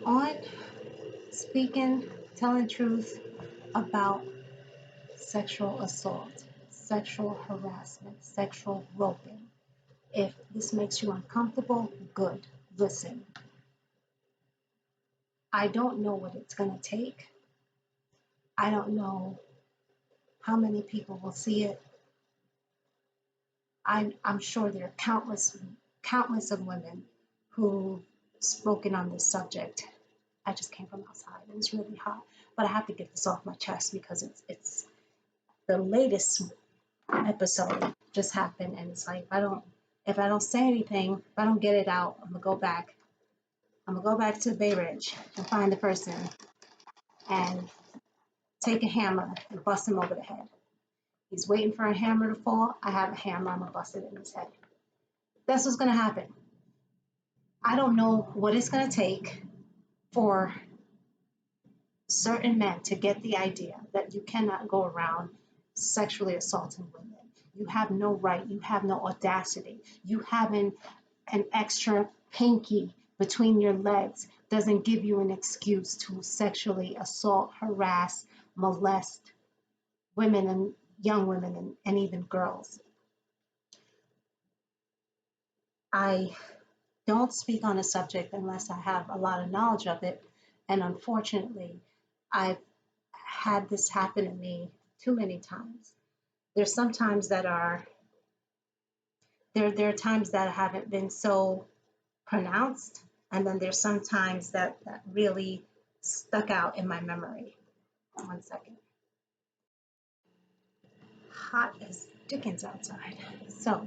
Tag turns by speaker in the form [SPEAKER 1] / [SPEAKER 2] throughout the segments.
[SPEAKER 1] On speaking, telling truth about sexual assault, sexual harassment, sexual groping. If this makes you uncomfortable, good. Listen, I don't know what it's going to take. I don't know how many people will see it. I'm sure there are countless of women who've spoken on this subject. I just came from outside and it's really hot, but I have to get this off my chest because it's the latest episode just happened, and it's like if I don't say anything, if I don't get it out, I'm gonna go back. I'm gonna go back to Bay Ridge and find the person and take a hammer and bust him over the head. He's waiting for a hammer to fall. I have a hammer. I'm gonna bust it in his head. That's what's gonna happen. I don't know what it's gonna take for certain men to get the idea that you cannot go around sexually assaulting women. You have no right, you have no audacity. You having an extra pinky between your legs doesn't give you an excuse to sexually assault, harass, molest women and young women and even girls. I don't speak on a subject unless I have a lot of knowledge of it. And unfortunately, I've had this happen to me too many times. There's some times that are there are times that haven't been so pronounced, and then there's some times that really stuck out in my memory. One second. Hot as dickens outside. So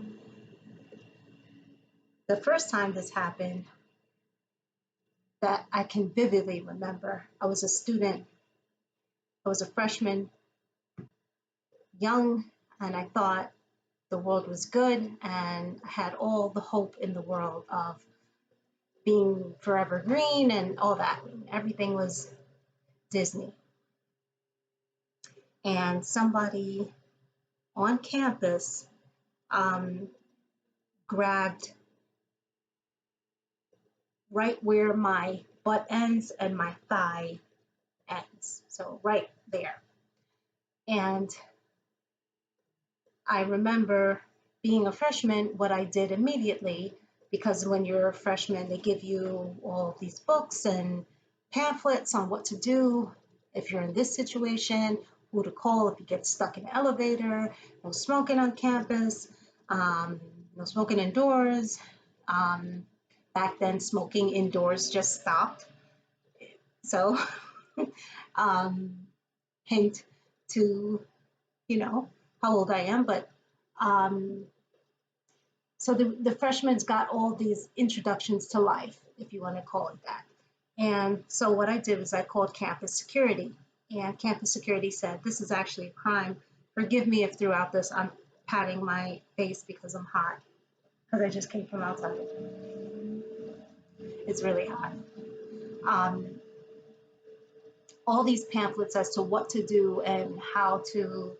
[SPEAKER 1] the first time this happened that I can vividly remember, I was a student, I was a freshman, young, and I thought the world was good and I had all the hope in the world of being forever green and all that. Everything was Disney. And somebody on campus um, grabbed right where my butt ends and my thigh ends. So right there. And I remember being a freshman, what I did immediately, because when you're a freshman, they give you all these books and pamphlets on what to do if you're in this situation, who to call if you get stuck in an elevator, no smoking on campus, no smoking indoors. Um, Back then, smoking indoors just stopped. So, um, hint to, how old I am, but um, so the freshmen's got all these introductions to life, if you want to call it that. And so what I did was I called campus security, and campus security said, this is actually a crime. Forgive me if throughout this I'm patting my face because I'm hot, because I just came from outside. It's really hot. Um, all these pamphlets as to what to do and how to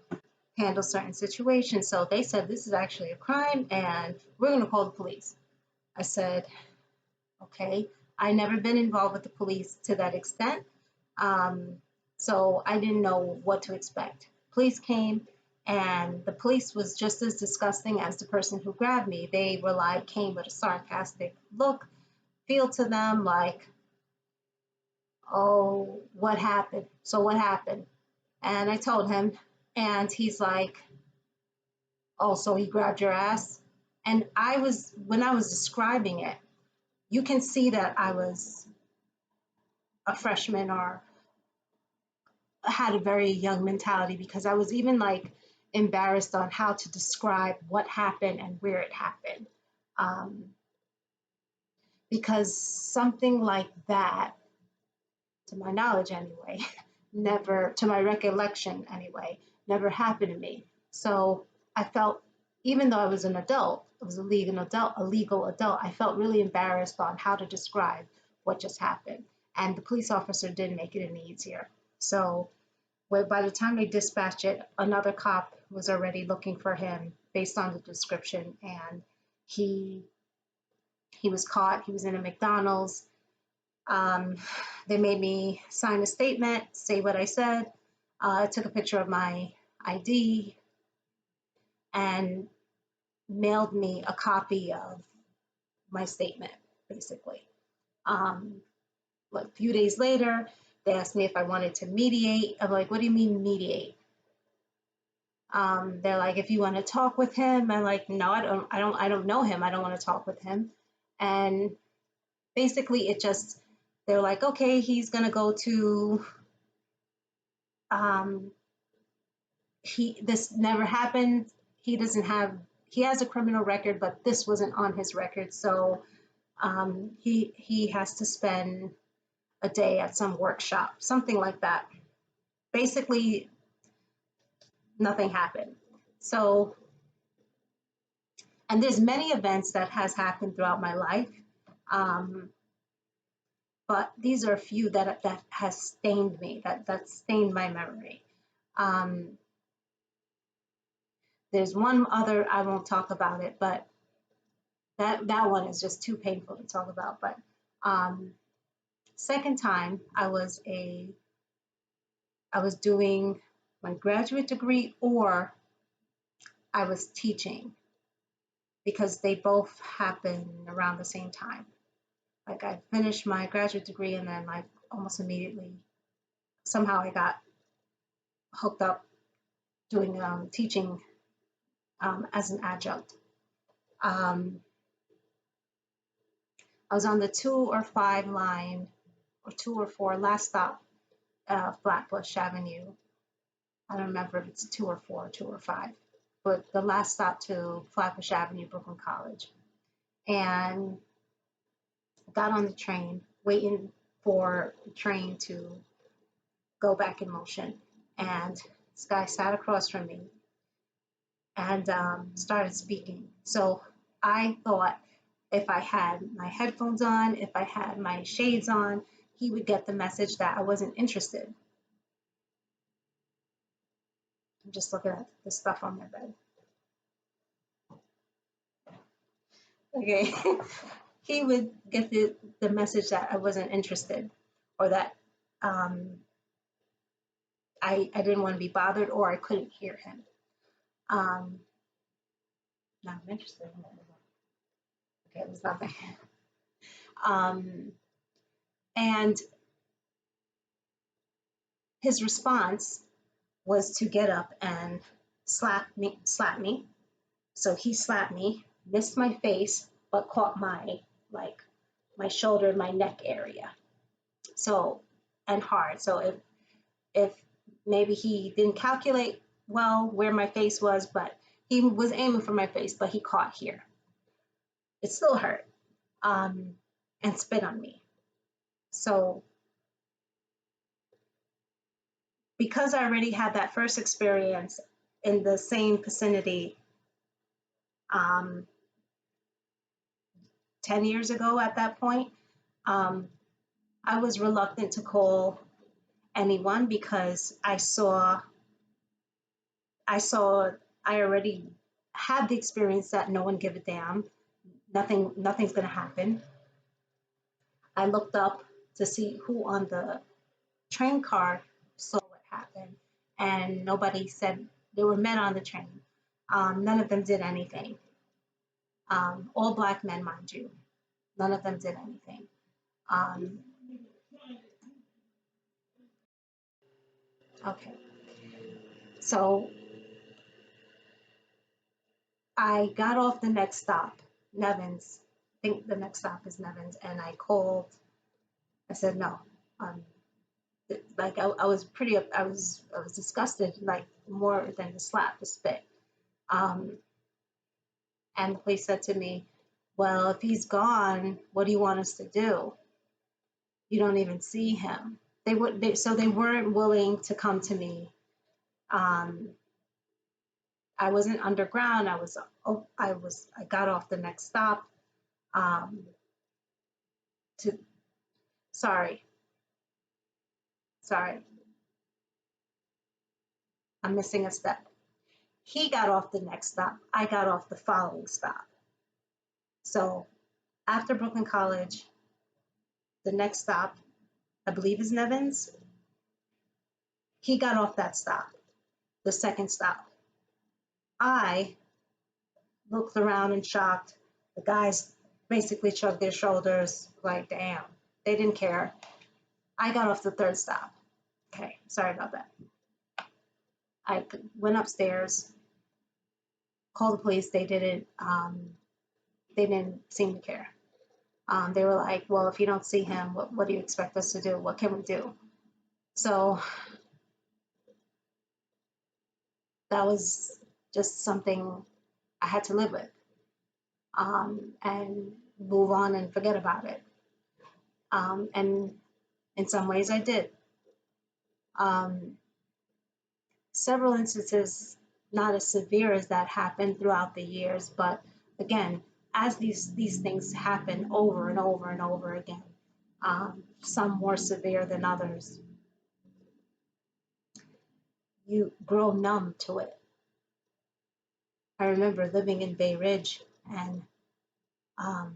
[SPEAKER 1] handle certain situations. So they said, this is actually a crime and we're going to call the police. I said, okay. I never been involved with the police to that extent. Um, so I didn't know what to expect. Police came and the police was just as disgusting as the person who grabbed me. They came with a sarcastic look, feel to them like, oh, what happened? So what happened? And I told him, and he's like, oh, so he grabbed your ass? And when I was describing it, you can see that I was a freshman or had a very young mentality because I was even like embarrassed on how to describe what happened and where it happened. Um, because something like that, to my knowledge anyway, never, to my recollection anyway, never happened to me. So I felt, even though I was an adult, I was a legal adult, I felt really embarrassed on how to describe what just happened. And the police officer didn't make it any easier. So by the time they dispatched it, another cop was already looking for him based on the description, and he was caught. He was in a McDonald's. Um, they made me sign a statement, say what I said. I took a picture of my ID and mailed me a copy of my statement, basically. Um, a few days later, they asked me if I wanted to mediate. I'm like, what do you mean mediate? They're like, if you want to talk with him, I'm like, no, I don't know him. I don't want to talk with him. And basically, they're like, okay, he's gonna go to, um, this never happened. He doesn't have, he has a criminal record, but this wasn't on his record, so he has to spend a day at some workshop, something like that. Basically, nothing happened. So, and there's many events that has happened throughout my life, um, but these are a few that has stained me, that stained my memory. Um, there's one other, I won't talk about it, but that one is just too painful to talk about. But um, second time, I was doing my graduate degree, or I was teaching, because they both happened around the same time. Like, I finished my graduate degree, and then like almost immediately, somehow I got hooked up doing teaching as an adjunct. Um, I was on the 2 or 5 line, or 2 or 4, last stop, Flatbush Avenue. I don't remember if it's 2 or 4, 2 or 5, but the last stop to Flatbush Avenue, Brooklyn College. And got on the train, waiting for the train to go back in motion. And this guy sat across from me and started speaking. So I thought, if I had my headphones on, if I had my shades on, he would get the message that I wasn't interested. I'm just looking at the stuff on my bed. Okay. He would get the message that I wasn't interested, or that um, I didn't want to be bothered, or I couldn't hear him. Um, no, I'm interested. Okay, it was nothing. Um, and his response was to get up and slap me. So he slapped me, missed my face, but caught my, like, my shoulder, my neck area. So, and hard. So if maybe he didn't calculate well where my face was, but he was aiming for my face, but he caught here. It still hurt, and spit on me. So because I already had that first experience in the same vicinity, um, 10 years ago at that point, um, I was reluctant to call anyone, because I saw, I already had the experience that no one give a damn. Nothing's gonna happen. I looked up to see who on the train car saw what happened, and nobody said. There were men on the train. None of them did anything. All black men, mind you. None of them did anything. Um, okay, so I got off the next stop, Nevins. I think the next stop is Nevins, and I called. I said no. Um, like, I was I was disgusted, like, more than the slap, the spit. Um, and the police said to me, "Well, if he's gone, what do you want us to do? You don't even see him." So they weren't willing to come to me. Um, I wasn't underground. I got off the next stop. Um, to sorry, sorry, I'm missing a step. He got off the next stop. I got off the following stop. So after Brooklyn College, the next stop, I believe is Nevins. He got off that stop, the second stop. I looked around and shocked. The guys basically shrugged their shoulders, like, damn, they didn't care. I got off the third stop. Okay, sorry about that. I went upstairs, called the police. They didn't seem to care. They were like, well, if you don't see him, what do you expect us to do? What can we do? So that was just something I had to live with, and move on and forget about it. And in some ways, I did. Um, Several instances, not as severe as that, happened throughout the years, but again, as these things happen over and over and over again, some more severe than others, you grow numb to it. I remember living in Bay Ridge, and um,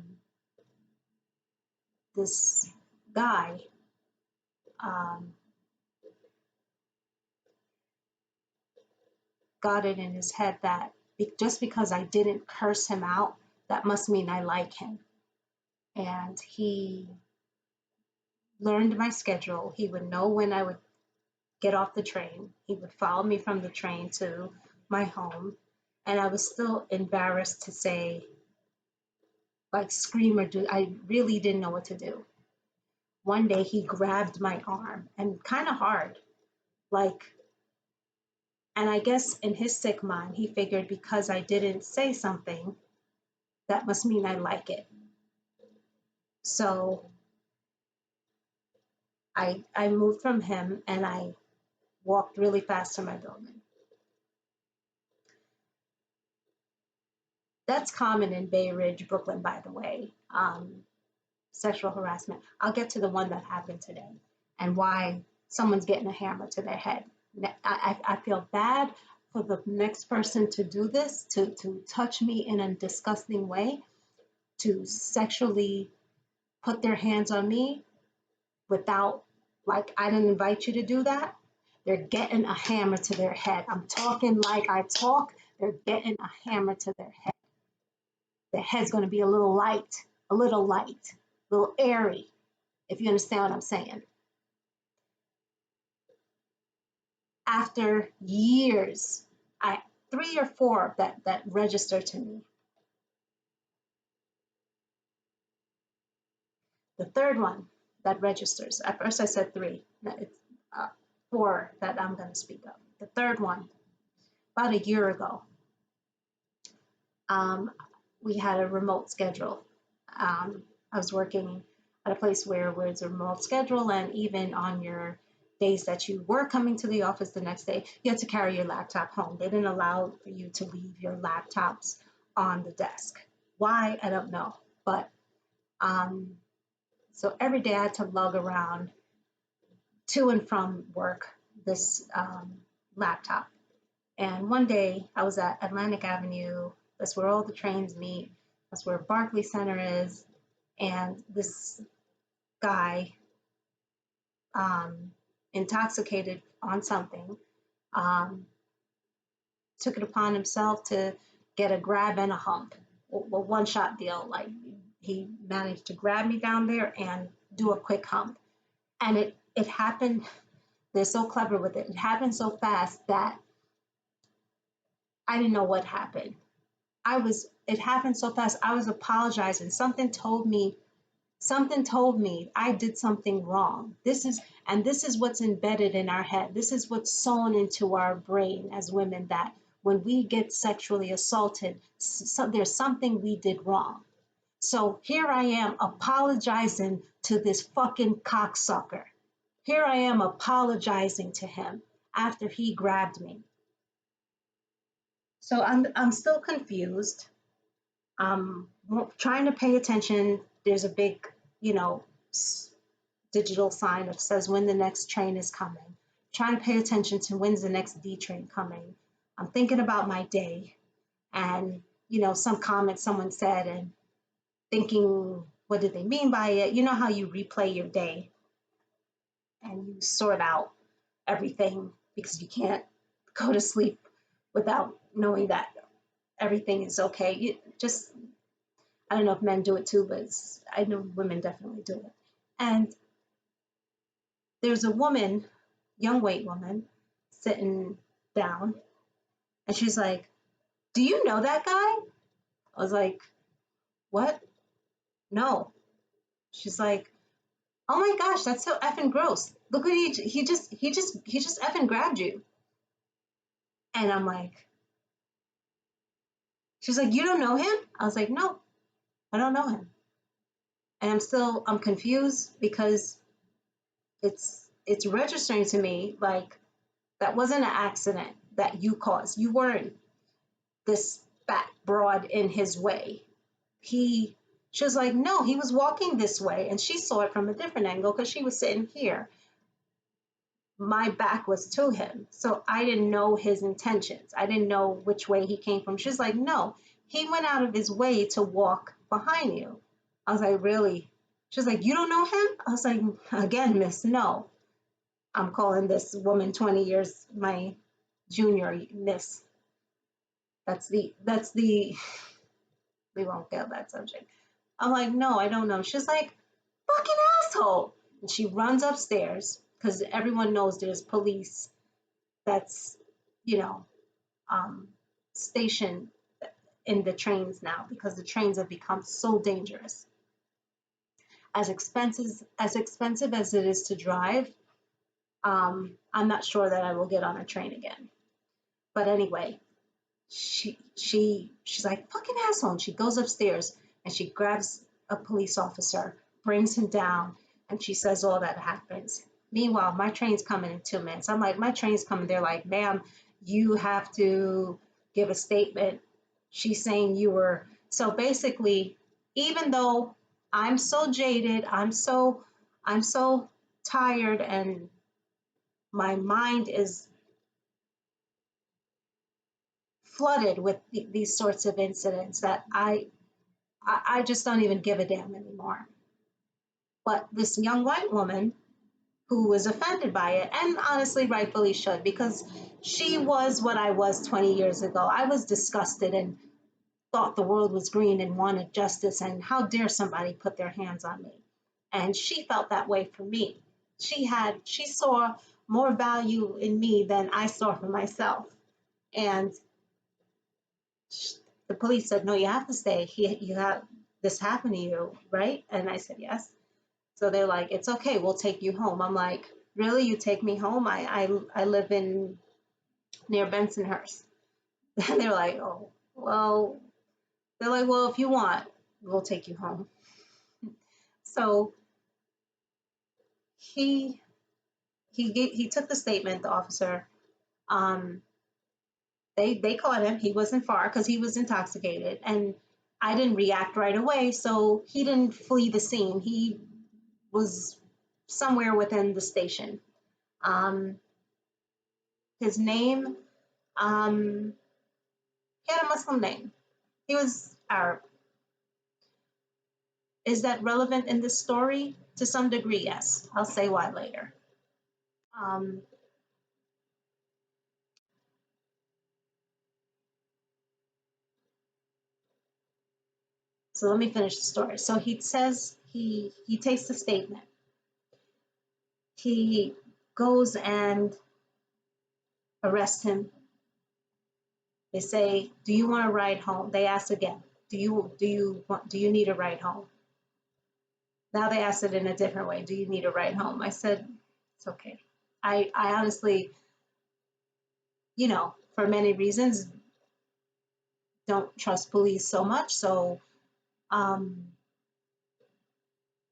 [SPEAKER 1] this guy, um, got it in his head that just because I didn't curse him out, that must mean I like him. And he learned my schedule. He would know when I would get off the train. He would follow me from the train to my home. And I was still embarrassed to say, like, scream or do. I really didn't know what to do. One day he grabbed my arm, and kind of hard, like, and I guess in his sick mind, he figured because I didn't say something, that must mean I like it. So I moved from him and I walked really fast to my building. That's common in Bay Ridge, Brooklyn, by the way. Sexual harassment. I'll get to the one that happened today and why someone's getting a hammer to their head. I feel bad for the next person to do this, to touch me in a disgusting way, to sexually put their hands on me without, like, I didn't invite you to do that. They're getting a hammer to their head. I'm talking like I talk. They're getting a hammer to their head. Their head's going to be a little light, a little airy, if you understand what I'm saying. After years, 3 or 4 that registered to me. The third one that registers, at first I said 3, it's 4 that I'm going to speak of. The third one, about a year ago, we had a remote schedule. I was working at a place where it's a remote schedule, and even on your days that you were coming to the office the next day, you had to carry your laptop home. They didn't allow for you to leave your laptops on the desk. Why? I don't know. But so every day I had to lug around to and from work this laptop. And one day I was at Atlantic Avenue. That's where all the trains meet. That's where Barclay Center is. And this guy, intoxicated on something, took it upon himself to get a grab and a hump, a one-shot deal. Like, he managed to grab me down there and do a quick hump. And it happened, they're so clever with it. It happened so fast that I didn't know what happened. It happened so fast, I was apologizing. Something told me I did something wrong. This is what's embedded in our head. This is what's sewn into our brain as women, that when we get sexually assaulted, there's something we did wrong. So here I am apologizing to this fucking cocksucker. Here I am apologizing to him after he grabbed me. So I'm still confused. I'm trying to pay attention. There's a big, digital sign that says when the next train is coming. Trying to pay attention to when's the next D train coming. I'm thinking about my day and, some comment someone said, and thinking what did they mean by it? You know how you replay your day and you sort out everything because you can't go to sleep without knowing that everything is okay. You just, I don't know if men do it too, but I know women definitely do it. And there's a woman, young white woman, sitting down, and she's like, "Do you know that guy?" I was like, "What? No." She's like, "Oh my gosh, that's so effing gross. Look what he just effing grabbed you." And I'm like, she's like, "You don't know him?" I was like, "No, I don't know him." And I'm confused because it's registering to me like that wasn't an accident that you caused. You weren't this fat broad in his way. He she was like, no, he was walking this way, and she saw it from a different angle because she was sitting here. My back was to him, so I didn't know his intentions. I didn't know which way he came from. She's like, no, he went out of his way to walk behind you. I was like, really? She's like, you don't know him? I was like, again, miss, no. I'm calling this woman 20 years my junior, miss. That's the we won't get that subject. I'm like, no, I don't know. She's like, fucking asshole. And she runs upstairs because everyone knows there's police that's, you know, um, stationed in the trains now because the trains have become so dangerous. As expensive as it is to drive, I'm not sure that I will get on a train again. But anyway, she's like fucking asshole, and she goes upstairs and she grabs a police officer, brings him down, and she says all that happens. Meanwhile, my train's coming in 2 minutes. I'm like, my train's coming. They're like, ma'am, you have to give a statement. She's saying you were so basically, even though I'm so jaded, I'm so tired, and my mind is flooded with these sorts of incidents that I just don't even give a damn anymore. But this young white woman who was offended by it, and honestly, rightfully should, because she was what I was 20 years ago. I was disgusted and thought the world was green and wanted justice, and how dare somebody put their hands on me. And she felt that way for me. She saw more value in me than I saw for myself. And the police said, no, you have to stay. You have this happened to you, right? And I said, yes. So they're like, it's okay, we'll take you home. I'm like, really? You take me home? I live in near Bensonhurst. And they're like, oh, well, they're like, well, if you want, we'll take you home. So he he took the statement, the officer. Um, they caught him. He wasn't far because he was intoxicated, and I didn't react right away, so he didn't flee the scene. He was somewhere within the station. Um, his name, um, he had a Muslim name. He was Arab. Is that relevant in this story? To some degree, yes. I'll say why later. Um, so let me finish the story. So he says he takes the statement. He goes and arrests him. They say, "Do you want to ride home?" They ask again, do you need a ride home?" Now they asked it in a different way. Do you need a ride home? I said, it's okay. I honestly, for many reasons, don't trust police so much. So, um,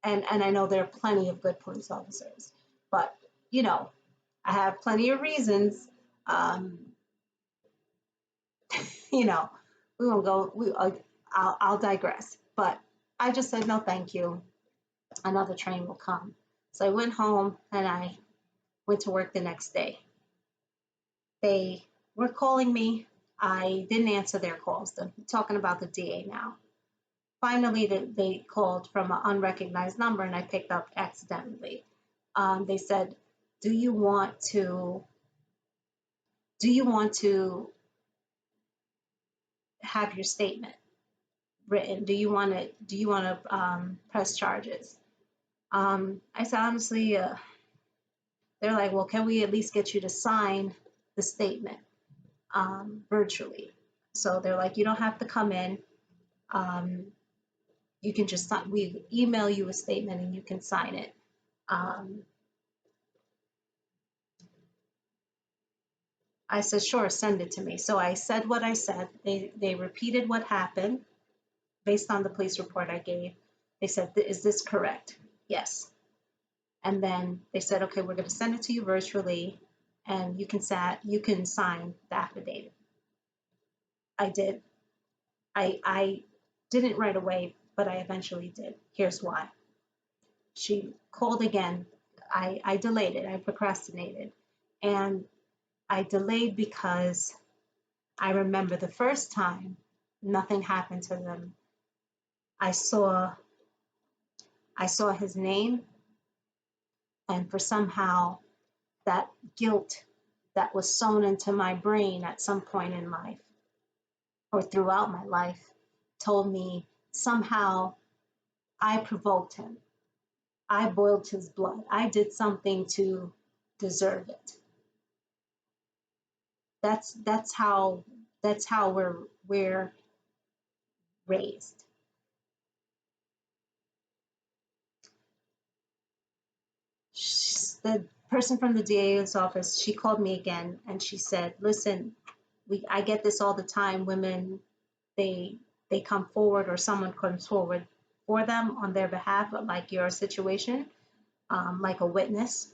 [SPEAKER 1] and I know there are plenty of good police officers, but you know, I have plenty of reasons. Um, you know, we won't go. I'll digress. But I just said no, thank you. Another train will come. So I went home and I went to work the next day. They were calling me. I didn't answer their calls. They're talking about the DA now. finally, they called from an unrecognized number, and I picked up accidentally. They said, "Do you want to? Do you want to have your statement written? Do you want to? Do you want to press charges?" I said, honestly, they're like, "Well, can we at least get you to sign the statement virtually?" So they're like, "You don't have to come in. Um, you can just we email you a statement and you can sign it." Um, I said, "Sure, send it to me." So I said what I said. They repeated what happened based on the police report I gave. They said, "Is this correct?" Yes. And then they said, "Okay, we're going to send it to you virtually, and you can sign the affidavit." I did. I didn't right away, but I eventually did. Here's why. She called again. I delayed it. I procrastinated. And I delayed because I remember the first time nothing happened to them. I saw his name, and for somehow that guilt that was sewn into my brain at some point in life or throughout my life told me somehow I provoked him. I boiled his blood. I did something to deserve it. That's how we're raised. The person from the DA's office, she called me again and she said, "Listen, I get this all the time. Women, they come forward or someone comes forward for them on their behalf, like your situation, like a witness.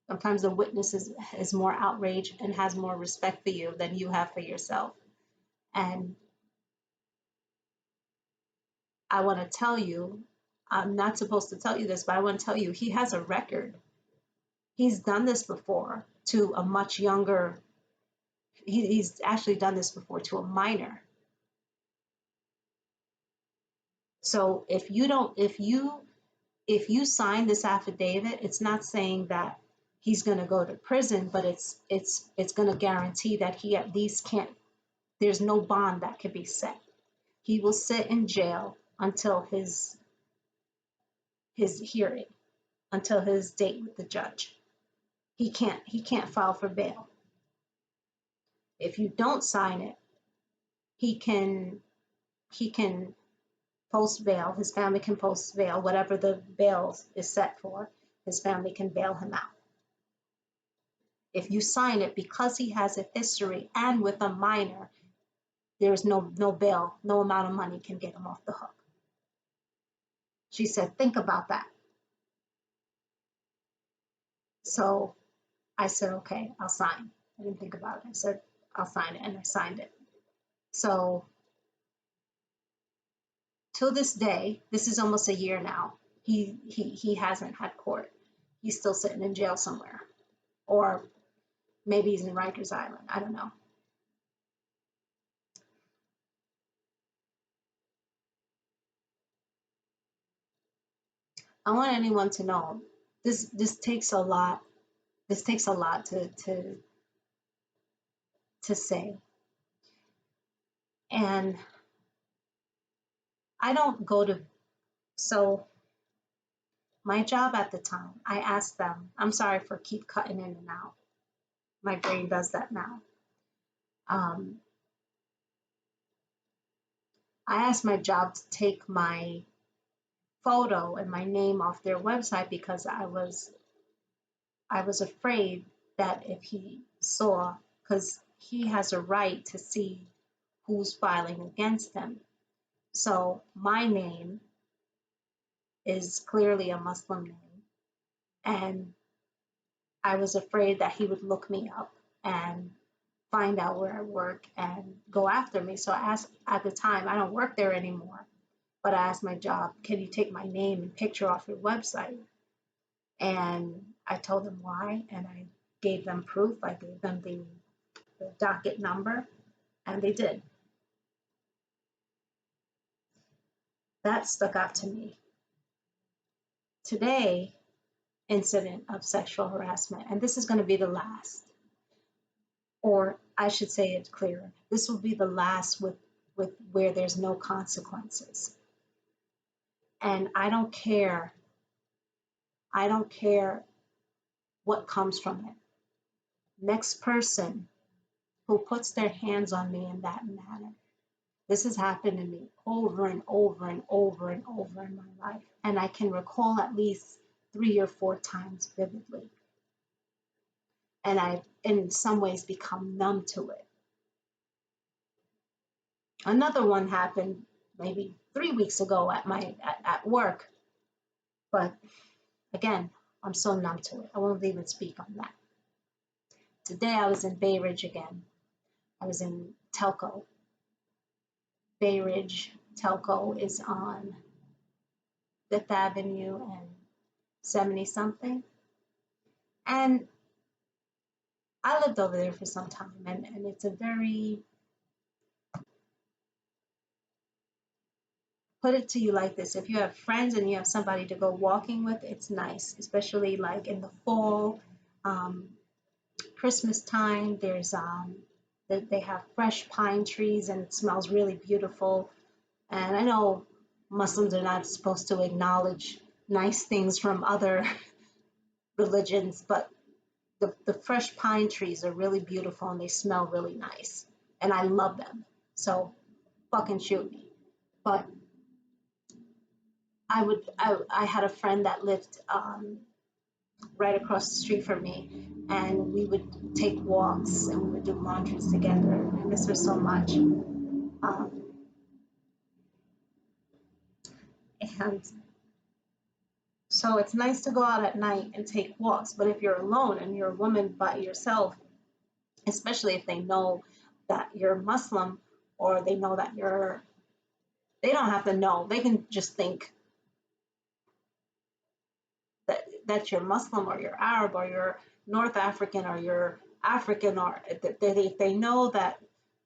[SPEAKER 1] Sometimes the witness is more outraged and has more respect for you than you have for yourself. And I want to tell you, I'm not supposed to tell you this, but I want to tell you, he has a record. He's done this before to a much younger, he's actually done this before to a minor. So if you sign this affidavit, it's not saying that he's going to go to prison, but it's going to guarantee that he at least can't. There's no bond that can be set. He will sit in jail until his hearing, until his date with the judge. He can't file for bail. If you don't sign it, he can post bail. His family can post bail, whatever the bail is set for. His family can bail him out. If you sign it, because he has a history and with a minor, there's no bail, no amount of money can get him off the hook. She said, think about that. So I said, okay, I'll sign. I didn't think about it. I said, I'll sign it, and I signed it. So till this day, this is almost a year now, he hasn't had court. He's still sitting in jail somewhere. Or maybe he's in Rikers Island. I don't know. I want anyone to know this takes a lot. This takes a lot to say. And I don't go to, so my job at the time, I asked them, I'm sorry for keep cutting in and out. My brain does that now. Um, I asked my job to take my photo and my name off their website because I was afraid that if he saw, because he has a right to see who's filing against him. So my name is clearly a Muslim name, and I was afraid that he would look me up and find out where I work and go after me. So I asked at the time, I don't work there anymore, but I asked my job, can you take my name and picture off your website? And I told them why, and I gave them proof. I gave them the docket number, and they did. That stuck out to me. Today, incident of sexual harassment, and this is going to be the last, or I should say it clearer. This will be the last with where there's no consequences. And I don't care. I don't care what comes from it. Next person who puts their hands on me in that manner. This has happened to me over and over and over and over in my life. And I can recall at least 3 or 4 times vividly. And I've, in some ways, become numb to it. Another one happened maybe 3 weeks ago at work. But again, I'm so numb to it. I won't even speak on that. Today I was in Bay Ridge again. I was in Telco. Bay Ridge Telco is on Fifth Avenue and 70 something. And I lived over there for some time, and it's a very, put it to you like this, if you have friends and you have somebody to go walking with, it's nice, especially like in the fall, um, Christmas time. They have fresh pine trees and it smells really beautiful. And I know Muslims are not supposed to acknowledge nice things from other religions, but the fresh pine trees are really beautiful and they smell really nice. And I love them. So fucking shoot me. But I had a friend that lived right across the street from me, and we would take walks and we would do laundries together. I miss her so much. And so it's nice to go out at night and take walks, but if you're alone and you're a woman by yourself, especially if they know that you're Muslim or they know that they don't have to know, they can just think that you're Muslim or you're Arab or you're North African or you're African, or if they know that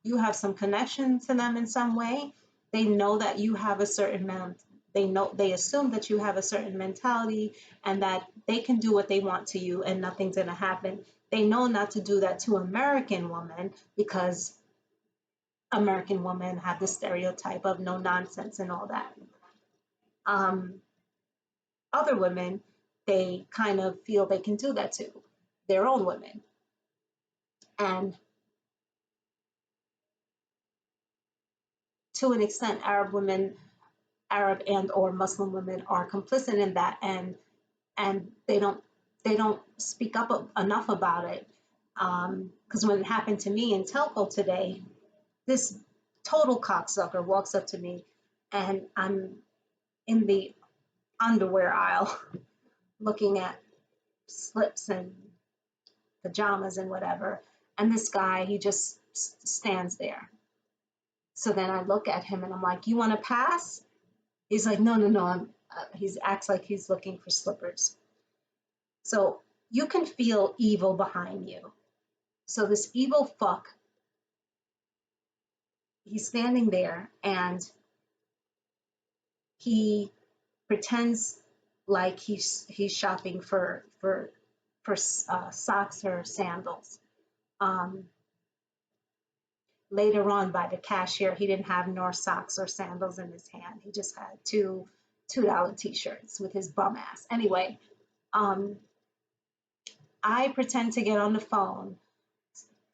[SPEAKER 1] you have some connection to them in some way, they know that you have a certain they assume that you have a certain mentality and that they can do what they want to you and nothing's going to happen. They know not to do that to American women because American women have the stereotype of no nonsense and all that. Um, Other women, they kind of feel they can do that to their own women. And to an extent, Arab and or Muslim women are complicit in that, and they don't speak up enough about it. Because when it happened to me in Telco today, this total cocksucker walks up to me, and I'm in the underwear aisle looking at slips and pajamas and whatever, and this guy, he just stands there. So then I look at him and I'm like, "You want to pass?" He's like, "No, no, no." He acts like he's looking for slippers. So you can feel evil behind you. So this evil fuck, he's standing there and he pretends like he's shopping for socks or sandals. Um, Later on, by the cashier, he didn't have nor socks or sandals in his hand. He just had $2 t-shirts with his bum ass. Anyway, um, I pretend to get on the phone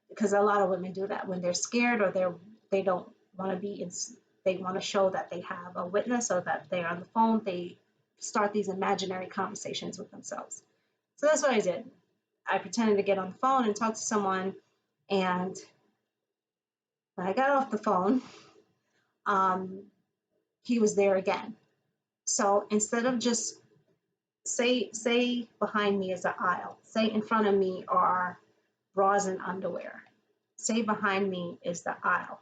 [SPEAKER 1] because a lot of women do that when they're scared or they don't want to be in, they want to show that they have a witness or that they're on the phone. They start these imaginary conversations with themselves. So that's what I did. I pretended to get on the phone and talk to someone, and when I got off the phone, um, he was there again. So instead of just say behind me is an aisle, say in front of me are bras and underwear, say behind me is the aisle.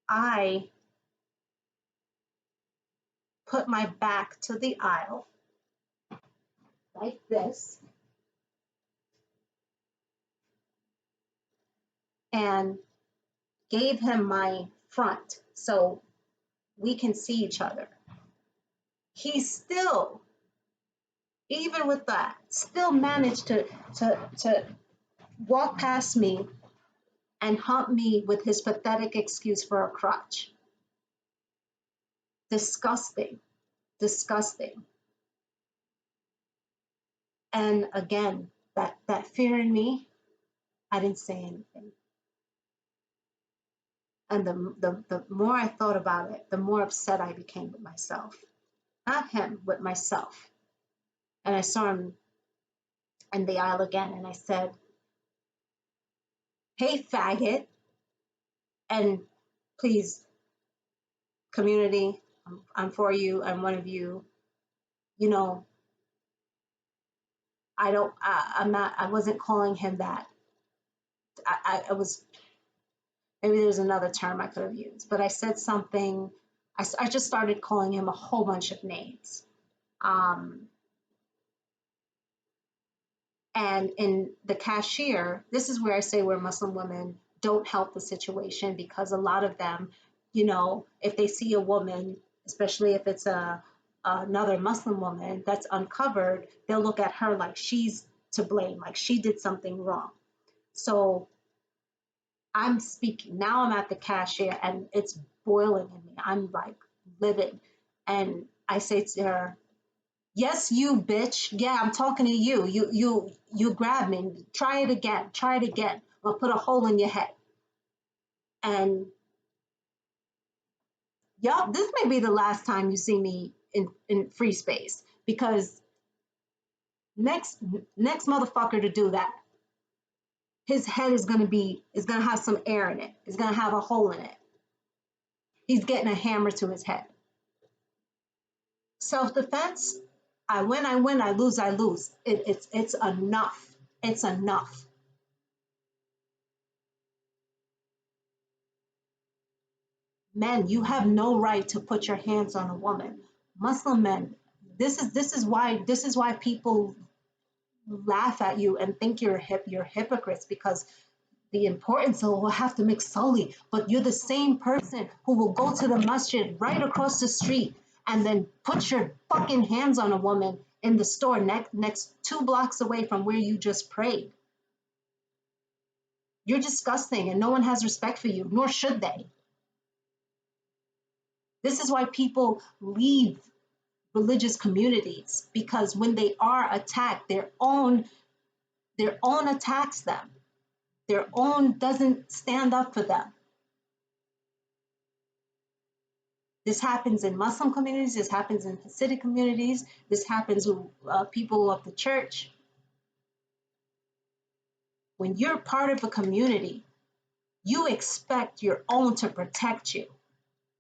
[SPEAKER 1] I put my back to the aisle like this and gave him my front so we can see each other. he still, even with that, still managed to walk past me and hump me with his pathetic excuse for a crutch. Disgusting, disgusting. And again, that fear in me, I didn't say anything. And the more I thought about it, the more upset I became with myself. Not him, with myself. And I saw him in the aisle again, and I said, "Hey, faggot," and please, community, I'm for you. I'm one of you. You know, I'm not. I wasn't calling him that. I was. Maybe there's another term I could have used, but I said something. I just started calling him a whole bunch of names. Um, and in the cashier, this is where I say where Muslim women don't help the situation, because a lot of them, if they see a woman, especially if it's another Muslim woman that's uncovered, they'll look at her like she's to blame, like she did something wrong. So I'm speaking now. I'm at the cashier and it's boiling in me. I'm like livid, and I say to her, "Yes, you bitch. Yeah, I'm talking to you. You grab me. Try it again. Try it again. I'll put a hole in your head." And y'all, this may be the last time you see me in free space, because next motherfucker to do that, his head is gonna have some air in it. It's gonna have a hole in it. He's getting a hammer to his head. Self-defense. I win, I lose, I lose. It's enough. It's enough. Men, you have no right to put your hands on a woman. Muslim men, this is why people laugh at you and think you're hypocrites, because the importance of will have to mix sully, but you're the same person who will go to the masjid right across the street and then put your fucking hands on a woman in the store next 2 blocks away from where you just prayed. You're disgusting, and no one has respect for you, nor should they. This is why people leave religious communities, because when they are attacked, their own attacks them. Their own doesn't stand up for them. This happens in Muslim communities, this happens in Hasidic communities, this happens with people of the church. When you're part of a community, you expect your own to protect you.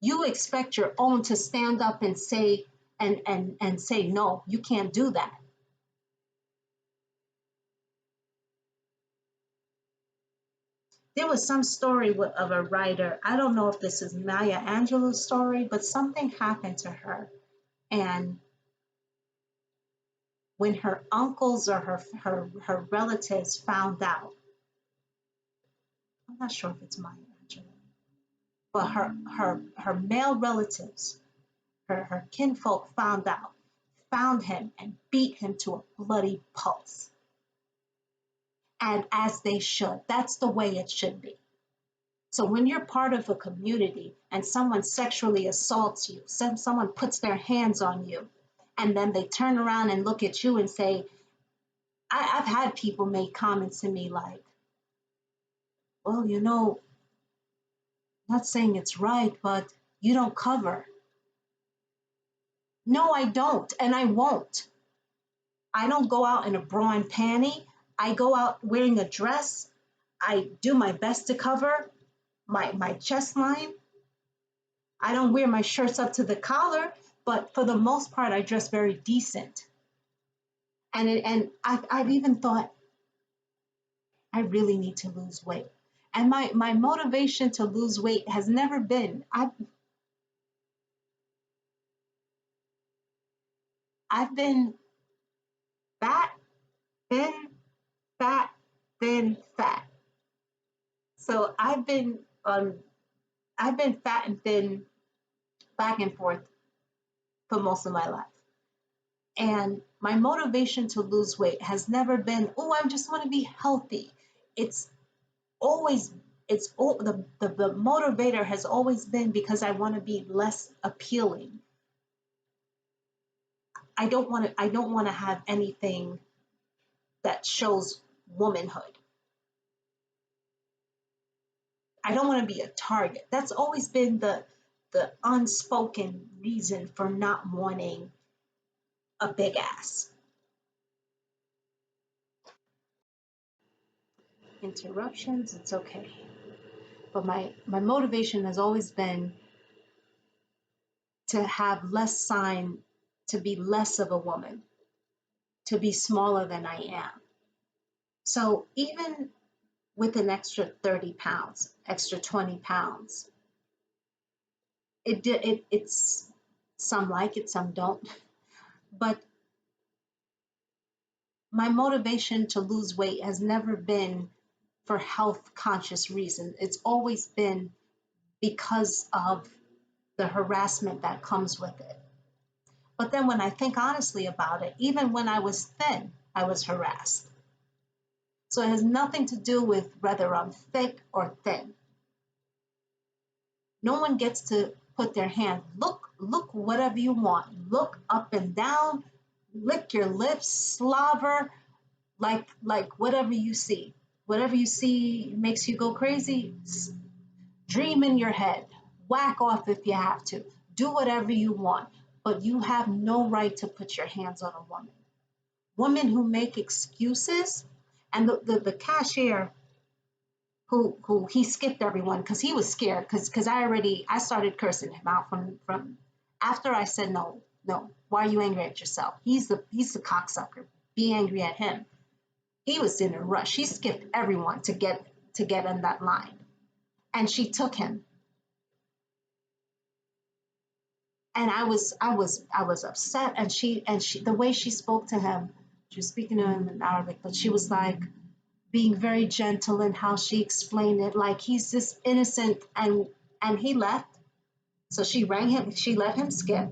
[SPEAKER 1] You expect your own to stand up and say, and say, no, you can't do that. There was some story of a writer. I don't know if this is Maya Angelou's story, but something happened to her. And when her uncles or her relatives found out, I'm not sure if it's Maya Angelou, but her male relatives, her kinfolk found him and beat him to a bloody pulp. And as they should. That's the way it should be. So when you're part of a community and someone sexually assaults you, someone puts their hands on you, and then they turn around and look at you and say, I've had people make comments to me like, well, not saying it's right, but you don't cover. No, I don't, and I won't. I don't go out in a bra and panty. I go out wearing a dress. I do my best to cover my chest line. I don't wear my shirts up to the collar, but for the most part, I dress very decent. And I've even thought, I really need to lose weight. And my motivation to lose weight has never been, I've been fat, thin, fat, thin, fat. So I've been fat and thin back and forth for most of my life. And my motivation to lose weight has never been, oh, I just want to be healthy. It's always, the motivator has always been because I want to be less appealing. I don't want to have anything that shows womanhood. I don't want to be a target. That's always been the unspoken reason for not wanting a big ass. Interruptions, it's okay. But my motivation has always been to have less sign, to be less of a woman, to be smaller than I am. So even with an extra 30 pounds, extra 20 pounds, it's, some like it, some don't. But my motivation to lose weight has never been for health conscious reasons. It's always been because of the harassment that comes with it. But then when I think honestly about it, even when I was thin, I was harassed. So it has nothing to do with whether I'm thick or thin. No one gets to put their hand, look whatever you want. Look up and down, lick your lips, slobber, like whatever you see. Whatever you see makes you go crazy, dream in your head. Whack off if you have to. Do whatever you want, but you have no right to put your hands on a woman. Women who make excuses, and the cashier who he skipped everyone because he was scared because I started cursing him out from after I said no, why are you angry at yourself? He's the cocksucker. Be angry at him. He was in a rush. He skipped everyone to get in that line, and she took him. And I was upset, and she the way she spoke to him, she was speaking to him in Arabic, but she was like being very gentle in how she explained it, like he's this innocent, and he left. So she rang him, she let him skip,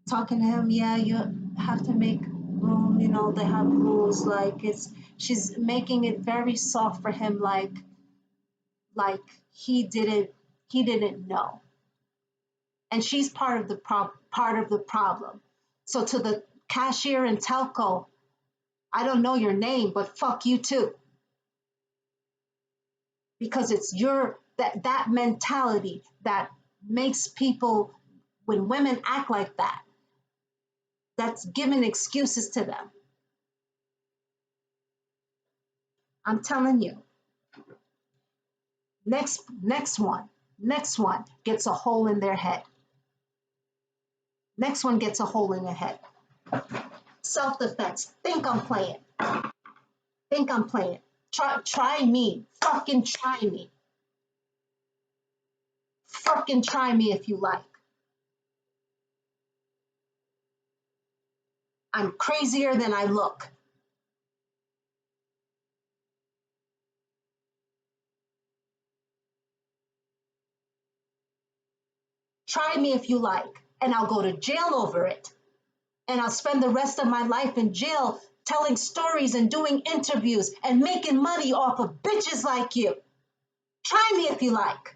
[SPEAKER 1] talking to him, yeah, you have to make room, they have rules, like she's making it very soft for him, like he didn't know. And she's part of the problem. So to the cashier in telco, I don't know your name, but fuck you too. Because it's your that mentality that makes people, when women act like that, that's giving excuses to them. I'm telling you, next one gets a hole in their head. Next one gets a hole in their head. Self-defense. Think I'm playing. Try me. Fucking try me if you like. I'm crazier than I look. Try me if you like, and I'll go to jail over it. And I'll spend the rest of my life in jail telling stories and doing interviews and making money off of bitches like you. Try me if you like.